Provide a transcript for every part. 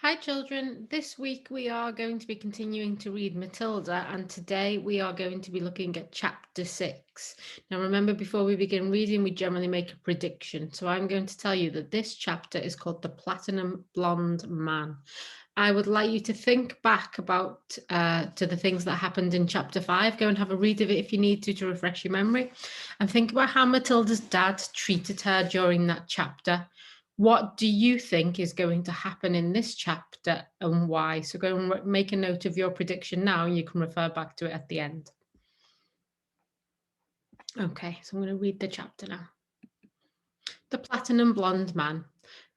Hi children, this week we are going to be continuing to read Matilda and today we are going to be looking at chapter 6. Now remember, before we begin reading we generally make a prediction, so I'm going to tell you that this chapter is called The Platinum Blonde Man. I would like you to think back about to the things that happened in chapter 5. Go and have a read of it if you need to refresh your memory, and think about how Matilda's dad treated her during that chapter. What do you think is going to happen in this chapter and why? So go and make a note of your prediction now and you can refer back to it at the end. Okay, so I'm going to read the chapter now. The Platinum Blonde Man.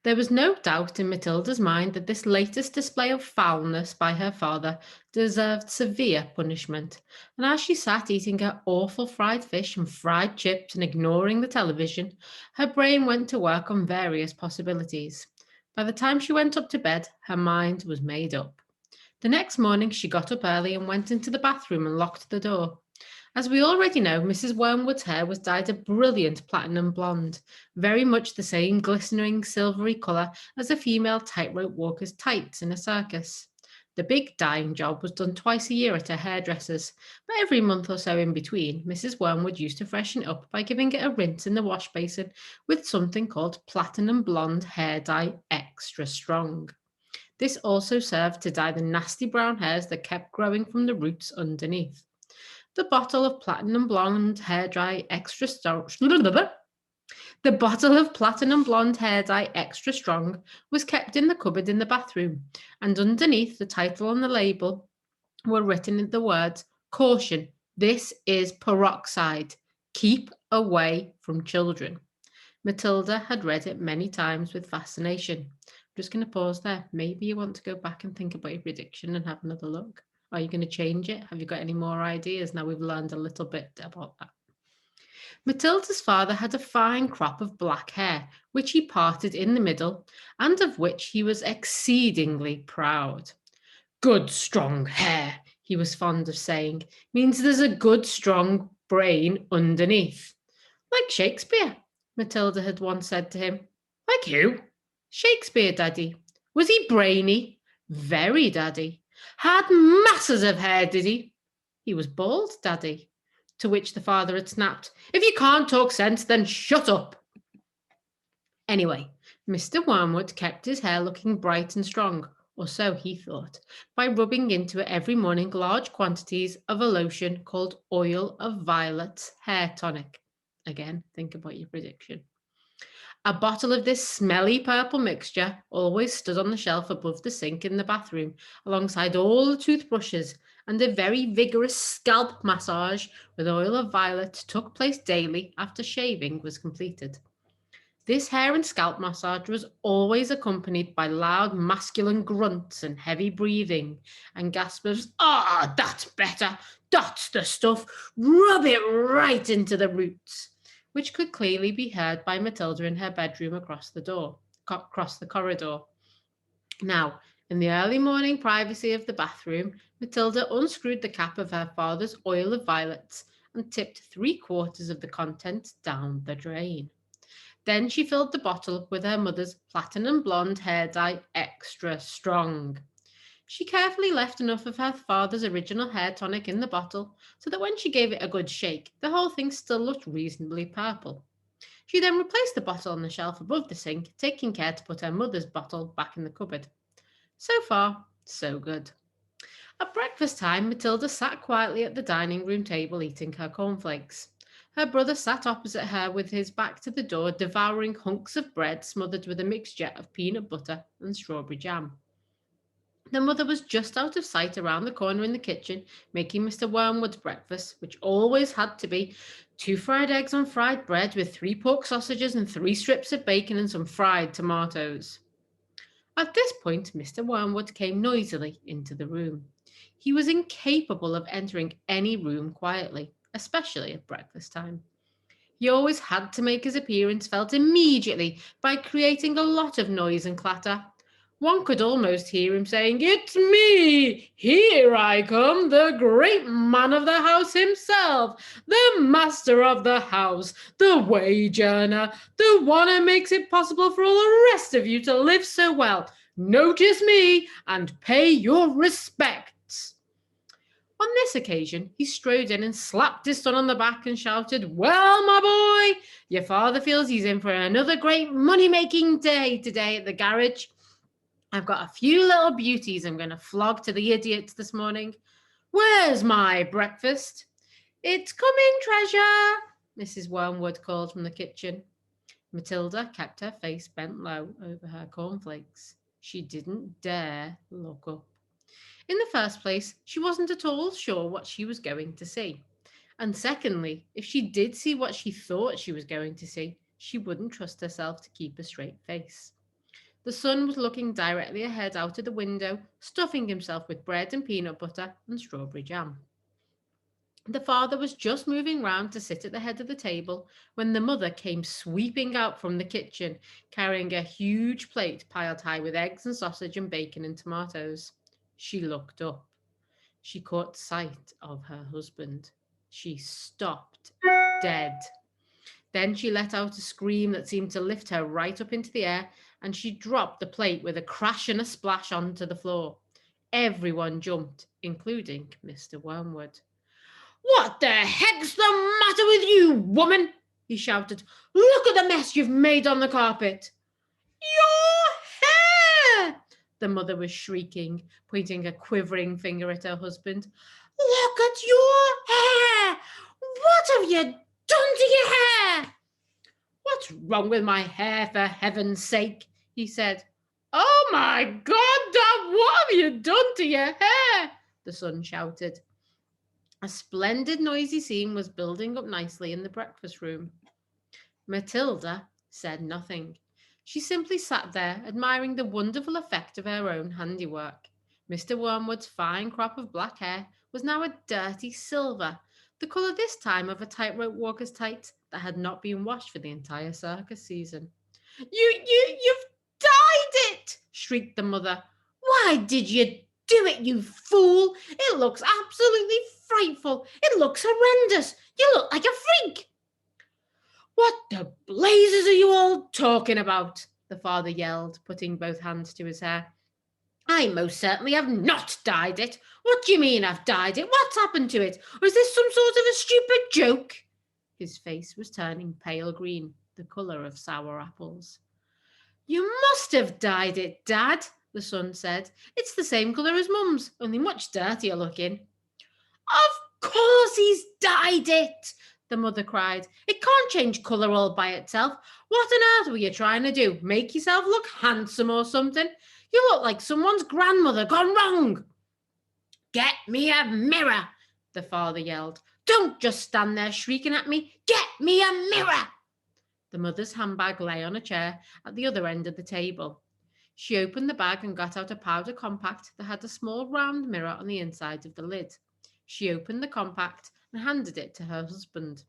There was no doubt in Matilda's mind that this latest display of foulness by her father deserved severe punishment, and as she sat eating her awful fried fish and fried chips and ignoring the television, her brain went to work on various possibilities. By the time she went up to bed, her mind was made up. The next morning she got up early and went into the bathroom and locked the door. As we already know, Mrs. Wormwood's hair was dyed a brilliant platinum blonde, very much the same glistening silvery colour as a female tightrope walker's tights in a circus. The big dyeing job was done twice a year at her hairdresser's, but every month or so in between, Mrs. Wormwood used to freshen it up by giving it a rinse in the wash basin with something called platinum blonde hair dye extra strong. This also served to dye the nasty brown hairs that kept growing from the roots underneath. The bottle of platinum blonde hair dye extra strong. The bottle of platinum blonde hair dye extra strong was kept in the cupboard in the bathroom, and underneath the title on the label were written the words, "Caution, this is peroxide. Keep away from children." Matilda had read it many times with fascination. I'm just going to pause there. Maybe you want to go back and think about your prediction and have another look. Are you going to change it? Have you got any more ideas now we've learned a little bit about that? Matilda's father had a fine crop of black hair, which he parted in the middle, and of which he was exceedingly proud. Good strong hair, he was fond of saying, means there's a good strong brain underneath. Like Shakespeare, Matilda had once said to him. Like who? Shakespeare, Daddy. Was he brainy? Very, Daddy. Had masses of hair, did he? He was bald, Daddy. To which the father had snapped, If you can't talk sense, then shut up. Anyway, Mr. Wormwood kept his hair looking bright and strong, or so he thought, by rubbing into it every morning large quantities of a lotion called Oil of Violets Hair Tonic. Again, think about your prediction. A bottle of this smelly purple mixture always stood on the shelf above the sink in the bathroom, alongside all the toothbrushes, and a very vigorous scalp massage with oil of violet took place daily after shaving was completed. This hair and scalp massage was always accompanied by loud masculine grunts and heavy breathing and gasps of, that's better, that's the stuff, rub it right into the roots, which could clearly be heard by Matilda in her bedroom across the corridor. Now, in the early morning privacy of the bathroom, Matilda unscrewed the cap of her father's oil of violets and tipped 3/4 of the contents down the drain. Then she filled the bottle with her mother's platinum blonde hair dye extra strong. She carefully left enough of her father's original hair tonic in the bottle so that when she gave it a good shake, the whole thing still looked reasonably purple. She then replaced the bottle on the shelf above the sink, taking care to put her mother's bottle back in the cupboard. So far, so good. At breakfast time, Matilda sat quietly at the dining room table eating her cornflakes. Her brother sat opposite her with his back to the door, devouring hunks of bread smothered with a mixture of peanut butter and strawberry jam. The mother was just out of sight around the corner in the kitchen, making Mr. Wormwood's breakfast, which always had to be 2 fried eggs on fried bread with 3 pork sausages and 3 strips of bacon and some fried tomatoes. At this point, Mr. Wormwood came noisily into the room. He was incapable of entering any room quietly, especially at breakfast time. He always had to make his appearance felt immediately by creating a lot of noise and clatter. One could almost hear him saying, It's me! Here I come, the great man of the house himself, the master of the house, the wage earner, the one who makes it possible for all the rest of you to live so well. Notice me and pay your respects. On this occasion, he strode in and slapped his son on the back and shouted, Well, my boy, your father feels he's in for another great money-making day today at the garage. I've got a few little beauties I'm going to flog to the idiots this morning. Where's my breakfast? It's coming, treasure, Mrs. Wormwood called from the kitchen. Matilda kept her face bent low over her cornflakes. She didn't dare look up. In the first place, she wasn't at all sure what she was going to see. And secondly, if she did see what she thought she was going to see, she wouldn't trust herself to keep a straight face. The sun was looking directly ahead out of the window, stuffing himself with bread and peanut butter and strawberry jam. The father was just moving round to sit at the head of the table when the mother came sweeping out from the kitchen, carrying a huge plate piled high with eggs and sausage and bacon and tomatoes. She looked up. She caught sight of her husband. She stopped dead. Then she let out a scream that seemed to lift her right up into the air, and she dropped the plate with a crash and a splash onto the floor. Everyone jumped, including Mr. Wormwood. What the heck's the matter with you, woman? He shouted. Look at the mess you've made on the carpet. Your hair! The mother was shrieking, pointing a quivering finger at her husband. Look at your hair! What have you done to your hair? What's wrong with my hair, for heaven's sake? He said. Oh my God, Dad, what have you done to your hair? The son shouted. A splendid noisy scene was building up nicely in the breakfast room. Matilda said nothing. She simply sat there, admiring the wonderful effect of her own handiwork. Mr. Wormwood's fine crop of black hair was now a dirty silver, the colour this time of a tightrope walker's tights that had not been washed for the entire circus season. You've dyed it! Shrieked the mother. Why did you do it, you fool? It looks absolutely frightful. It looks horrendous. You look like a freak. What the blazes are you all talking about? The father yelled, putting both hands to his hair. I most certainly have not dyed it. What do you mean I've dyed it? What's happened to it? Or is this some sort of a stupid joke? His face was turning pale green, the colour of sour apples. You must have dyed it, Dad, the son said. It's the same colour as Mum's, only much dirtier looking. Of course he's dyed it, the mother cried. It can't change colour all by itself. What on earth were you trying to do? Make yourself look handsome or something? You look like someone's grandmother gone wrong. Get me a mirror, the father yelled. Don't just stand there shrieking at me. Get me a mirror. The mother's handbag lay on a chair at the other end of the table. She opened the bag and got out a powder compact that had a small round mirror on the inside of the lid. She opened the compact and handed it to her husband.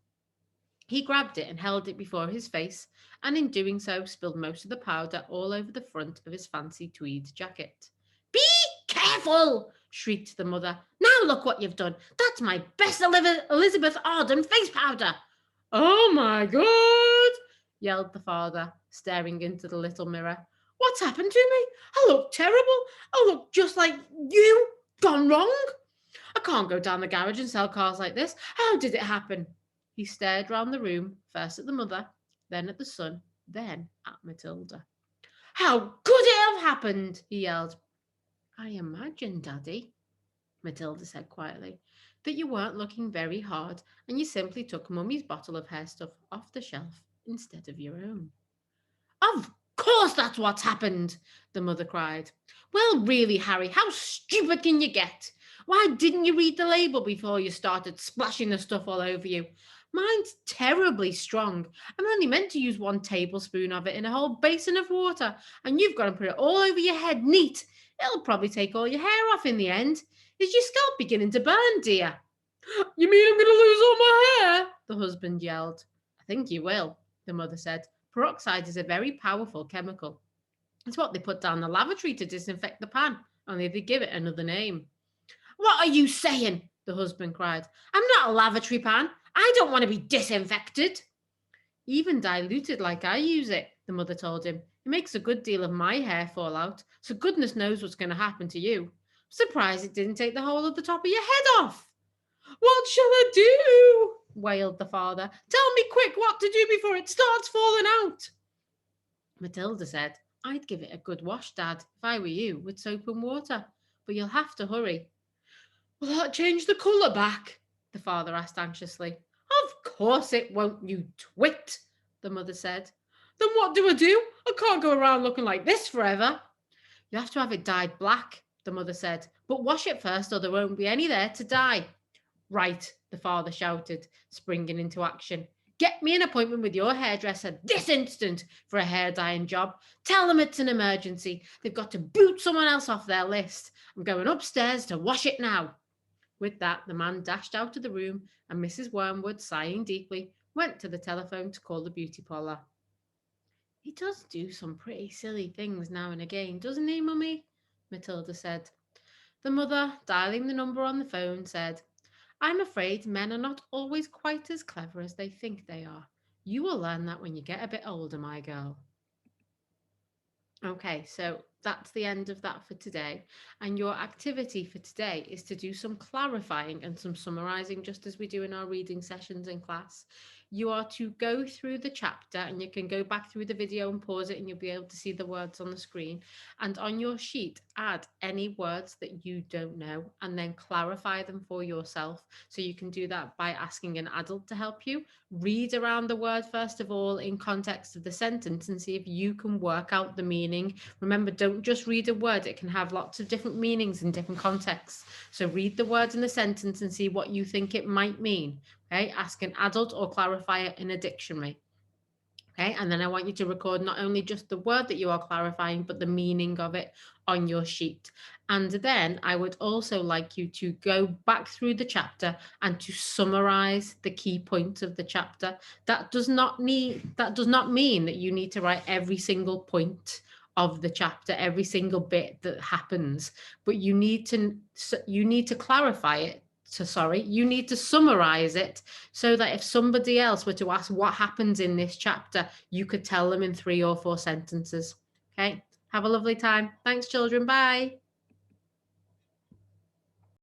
He grabbed it and held it before his face, and in doing so spilled most of the powder all over the front of his fancy tweed jacket. Be careful! Shrieked the mother. Now look what you've done. That's my best Elizabeth Arden face powder. Oh my God! Yelled the father, staring into the little mirror. What's happened to me? I look terrible. I look just like you. Gone wrong. I can't go down the garage and sell cars like this. How did it happen? He stared round the room, first at the mother, then at the son, then at Matilda. How could it have happened? He yelled. I imagine, Daddy, Matilda said quietly, that you weren't looking very hard and you simply took Mummy's bottle of hair stuff off the shelf instead of your own. Of course that's what's happened, the mother cried. Well, really, Harry, how stupid can you get? Why didn't you read the label before you started splashing the stuff all over you? Mine's terribly strong. I'm only meant to use 1 tablespoon of it in a whole basin of water, and you've got to put it all over your head neat. It'll probably take all your hair off in the end. Is your scalp beginning to burn, dear? You mean I'm going to lose all my hair? The husband yelled. I think you will, the mother said. Peroxide is a very powerful chemical. It's what they put down the lavatory to disinfect the pan, only they give it another name. What are you saying? The husband cried. I'm not a lavatory pan. I don't want to be disinfected. Even diluted like I use it, the mother told him. It makes a good deal of my hair fall out, so goodness knows what's going to happen to you. Surprised it didn't take the whole of the top of your head off. What shall I do? Wailed the father. Tell me quick what to do before it starts falling out. Matilda said, I'd give it a good wash, Dad, if I were you, with soap and water, but you'll have to hurry. Will that change the colour back? The father asked anxiously. Of course it won't, you twit, the mother said. Then what do I do? I can't go around looking like this forever. You have to have it dyed black, the mother said, but wash it first or there won't be any there to dye. Right, the father shouted, springing into action. Get me an appointment with your hairdresser this instant for a hair dyeing job. Tell them it's an emergency. They've got to boot someone else off their list. I'm going upstairs to wash it now. With that, the man dashed out of the room, and Mrs. Wormwood, sighing deeply, went to the telephone to call the beauty parlour. He does do some pretty silly things now and again, doesn't he, Mummy? Matilda said. The mother, dialing the number on the phone, said, I'm afraid men are not always quite as clever as they think they are. You will learn that when you get a bit older, my girl. Okay, so that's the end of that for today. And your activity for today is to do some clarifying and some summarizing, just as we do in our reading sessions in class. You are to go through the chapter, and you can go back through the video and pause it, and you'll be able to see the words on the screen. And on your sheet, add any words that you don't know and then clarify them for yourself. So you can do that by asking an adult to help you. Read around the word first of all in context of the sentence and see if you can work out the meaning. Remember, don't just read a word. It can have lots of different meanings in different contexts. So read the words in the sentence and see what you think it might mean. Okay, ask an adult or clarify it in a dictionary. Okay, and then I want you to record not only just the word that you are clarifying, but the meaning of it on your sheet. And then I would also like you to go back through the chapter and to summarize the key points of the chapter. That does not mean that you need to write every single point of the chapter, every single bit that happens, but you need to clarify it. You need to summarize it so that if somebody else were to ask what happens in this chapter, you could tell them in 3 or 4 sentences. Okay, have a lovely time. Thanks, children. Bye.